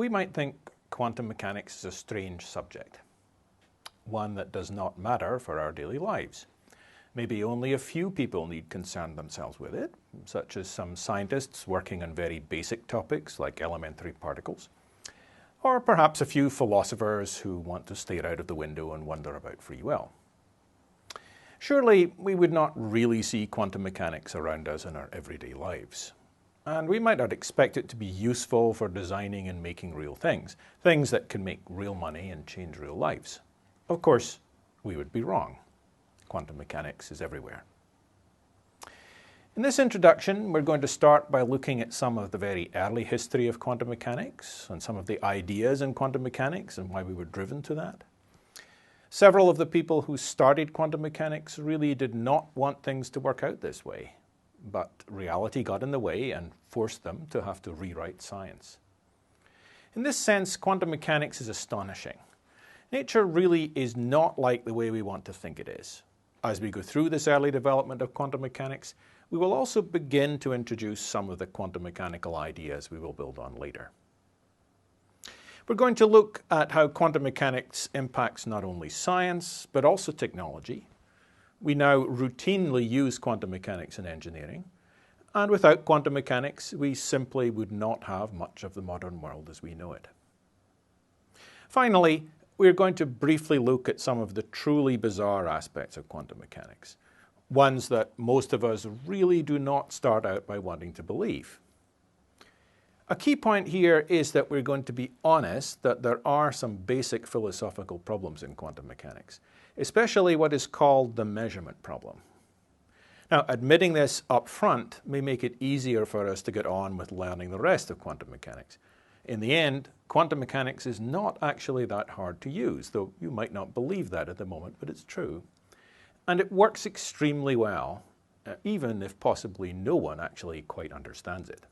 we might think quantum mechanics is a strange subject, one that does not matter for our daily lives. Maybe only a few people need concern themselves with it, such as some scientists working on very basic topics like elementary particles, or perhaps a few philosophers who want to stare out of the window and wonder about free will. Surely we would not really see quantum mechanics around us in our everyday lives. And we might not expect it to be useful for designing and making real things, things that can make real money and change real lives. Of course, we would be wrong. Quantum mechanics is everywhere. In this introduction, we're going to start by looking at some of the very early history of quantum mechanics and some of the ideas in quantum mechanics and why we were driven to that. Several of the people who started quantum mechanics really did not want things to work out this way, but reality got in the way and forced them to have to rewrite science. In this sense, quantum mechanics is astonishing. Nature really is not like the way we want to think it is. As we go through this early development of quantum mechanics, we will also begin to introduce some of the quantum mechanical ideas we will build on later. We're going to look at how quantum mechanics impacts not only science, but also technology. We now routinely use quantum mechanics in engineering, and without quantum mechanics, we simply would not have much of the modern world as we know it. Finally, we're going to briefly look at some of the truly bizarre aspects of quantum mechanics, ones that most of us really do not start out by wanting to believe. A key point here is that we're going to be honest that there are some basic philosophical problems in quantum mechanics, especially what is called the measurement problem. Now, admitting this up front may make it easier for us to get on with learning the rest of quantum mechanics. In the end, quantum mechanics is not actually that hard to use, though you might not believe that at the moment, but it's true. And it works extremely well, even if possibly no one actually quite understands it.